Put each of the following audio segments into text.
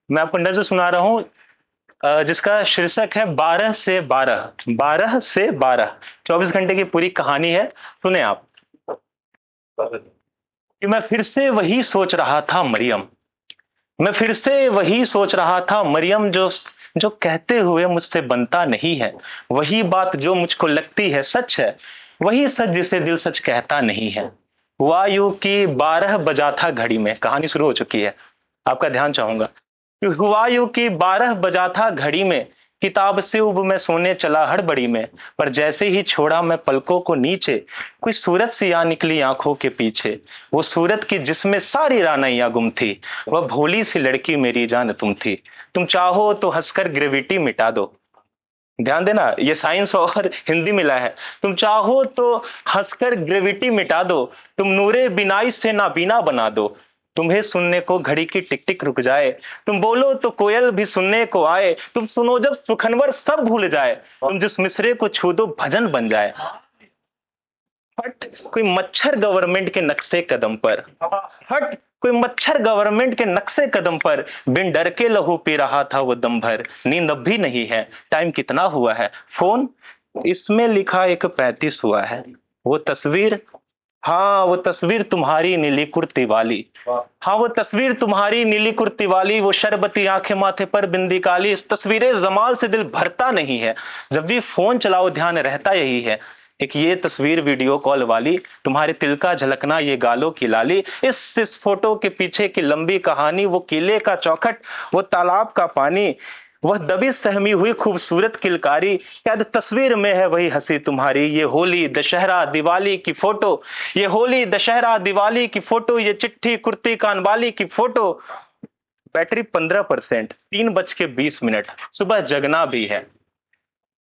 मैं आपको नज़्म सुना रहा हूँ जिसका शीर्षक है 12 से 12। 12 से 12 24 घंटे की पूरी कहानी है। सुने आप कि मैं फिर से वही सोच रहा था मरियम। मैं फिर से वही सोच रहा था मरियम, जो जो कहते हुए मुझसे बनता नहीं है। वही बात जो मुझको लगती है सच है, वही सच जिसे दिल सच कहता नहीं है। हुआ यूं कि 12 बजा था घड़ी में। कहानी शुरू हो चुकी है, आपका ध्यान चाहूंगा। हुआ यूं कि 12 बजा था घड़ी में, किताब से उब मैं सोने चला हड़बड़ी में। पर जैसे ही छोड़ा मैं पलकों को नीचे, कोई सूरत सी आ निकली आंखों के पीछे। वो सूरत की जिसमें सारी रानैया गुम थी, वह भोली सी लड़की मेरी जान तुम थी। तुम चाहो तो हंसकर ग्रेविटी मिटा दो। ध्यान देना, ये साइंस और हिंदी मिला है। तुम चाहो तो हंसकर ग्रेविटी मिटा दो, तुम नूरे बिनाई से नाबीना बना दो। तुम्हें सुनने को घड़ी की टिक टिक रुक जाए, तुम बोलो तो कोयल भी सुनने को आए। तुम सुनो जब सुखनवर सब भूल जाए, तुम जिस मिसरे को छू दो भजन बन जाए। हट कोई मच्छर गवर्नमेंट के नक्शे कदम पर। हट कोई मच्छर गवर्नमेंट के नक्शे कदम पर, बिन डर के लहू पी रहा था वो दम भर। नींद अब भी नहीं है, टाइम कितना हुआ है फोन, इसमें लिखा 1:35 हुआ है। वो तस्वीर, हाँ वो तस्वीर तुम्हारी नीली कुर्ती वाली। हाँ वो तस्वीर तुम्हारी नीली कुर्ती वाली, वो शरबती आंखें माथे पर बिंदी काली। इस तस्वीरें जमाल से दिल भरता नहीं है, जब भी फोन चलाओ ध्यान रहता यही है। एक ये तस्वीर वीडियो कॉल वाली, तुम्हारे तिल का झलकना ये गालों की लाली। इस फोटो के पीछे की लंबी कहानी, वो किले का चौखट, वो तालाब का पानी, वह दबी सहमी हुई खूबसूरत किलकारी। शायद तस्वीर में है वही हंसी तुम्हारी। ये होली दशहरा दिवाली की फोटो, ये होली दशहरा दिवाली की फोटो, ये चिट्ठी कुर्ती कानवाली की फोटो। बैटरी 15%, 3:20। सुबह जगना भी है,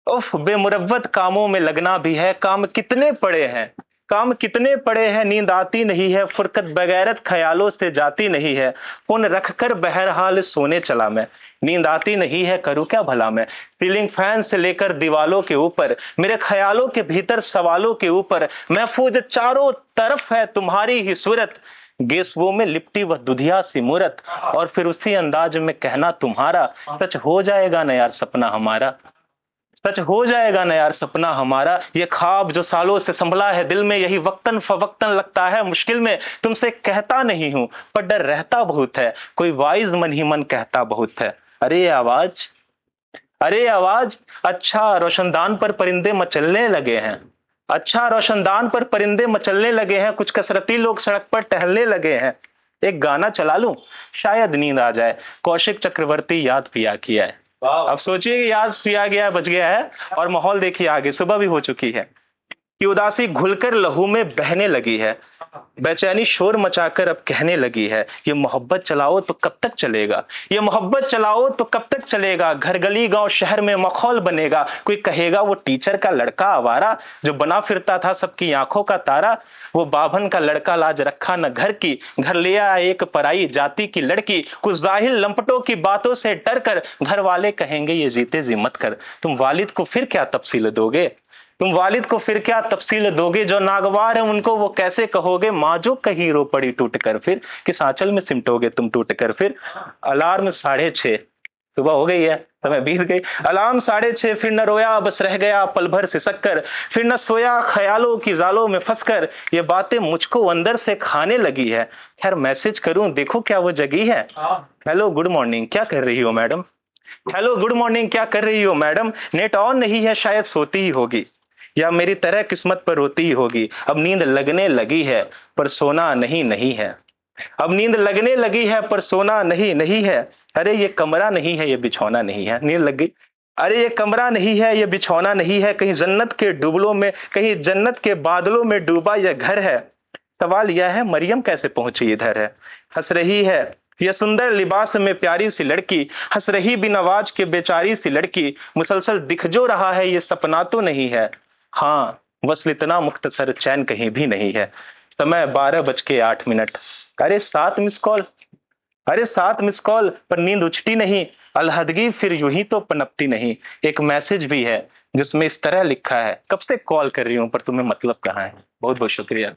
उफ बेमुरव्वत कामों में लगना भी है। काम कितने पड़े हैं, काम कितने पड़े हैं, नींद आती नहीं है, फुरकत बगैरत ख्यालों से जाती नहीं है। फोन रखकर बहरहाल सोने चला मैं, नींद आती नहीं है, करूं क्या भला मैं। सीलिंग फैन से लेकर दीवालों के ऊपर, मेरे ख्यालों के भीतर सवालों के ऊपर, महफूज चारों तरफ है तुम्हारी ही सूरत। गेसवो में लिपटी वह दुधिया सी मूरत, और फिर उसी अंदाज में कहना तुम्हारा, सच हो जाएगा ना यार सपना हमारा। सच हो जाएगा ना यार सपना हमारा। ये ख्वाब जो सालों से संभला है दिल में, यही वक्तन फवक्तन लगता है मुश्किल में। तुमसे कहता नहीं हूं पर डर रहता बहुत है, कोई वाइज मन ही मन कहता बहुत है। अरे ये आवाज, अरे ये आवाज, अच्छा रोशनदान पर परिंदे मचलने लगे हैं। अच्छा रोशनदान पर परिंदे मचलने लगे हैं, कुछ कसरती लोग सड़क पर टहलने लगे हैं। एक गाना चला लूं, शायद नींद आ जाए। कौशिक चक्रवर्ती याद पिया किया है। अब सोचिए कि याद पिया गया बच गया है, और माहौल देखिए आगे सुबह भी हो चुकी है कि उदासी घुलकर लहू में बहने लगी है। बेचैनी शोर मचाकर अब कहने लगी है, ये मोहब्बत चलाओ तो कब तक चलेगा, ये मोहब्बत चलाओ तो कब तक चलेगा। घर गली गांव शहर में माहौल बनेगा, कोई कहेगा वो टीचर का लड़का आवारा, जो बना फिरता था सबकी आंखों का तारा। वो बाभन का लड़का लाज रखा न घर की, घर ले आया एक पराई जाति की लड़की। कुछ जाहिल लंपटों की बातों से डर कर, घर वाले कहेंगे ये जीते जी मत कर। तुम वालिद को फिर क्या तफसील दोगे, तुम वालिद को फिर क्या तफसील दोगे, जो नागवार है उनको वो कैसे कहोगे। माँ जो कहीं रो पड़ी टूट कर फिर, किस आंचल में सिमटोगे तुम टूट कर फिर। अलार्म 6:30, सुबह हो गई है, समय बीत गई। अलार्म 6:30, फिर न रोया बस रह गया पल भर सिसक कर, फिर न सोया ख्यालों की जालों में फंस कर। ये बातें मुझको अंदर से खाने लगी है, खैर मैसेज करूं देखो क्या वो जगी है। हेलो गुड मॉर्निंग क्या कर रही हो मैडम, हेलो गुड मॉर्निंग क्या कर रही हो मैडम। नेट ऑन नहीं है शायद सोती ही होगी, या मेरी तरह किस्मत पर रोती ही होगी। अब नींद लगने लगी है पर सोना नहीं नहीं है, अब नींद लगने लगी है पर सोना नहीं नहीं है। अरे ये कमरा नहीं है ये बिछौना नहीं है, नींद लग गई। अरे ये कमरा नहीं है ये बिछौना नहीं है, कहीं जन्नत के डुबलों में, कहीं जन्नत के बादलों में डूबा यह घर है। सवाल यह है मरियम कैसे पहुंची इधर है। हंस रही है यह सुंदर लिबास में प्यारी सी लड़की, हंस रही बिन आवाज के बेचारी सी लड़की। मुसलसल दिख जो रहा है ये सपना तो नहीं है, हाँ बस इतना मुख्तसर चैन कहीं भी नहीं है। समय 12:08। अरे 7 मिस कॉल, अरे 7 मिस कॉल पर नींद उछटी नहीं। अलहदगी फिर यूं ही तो पनपती नहीं। एक मैसेज भी है जिसमें इस तरह लिखा है, कब से कॉल कर रही हूं पर तुम्हें मतलब कहाँ है। बहुत बहुत शुक्रिया।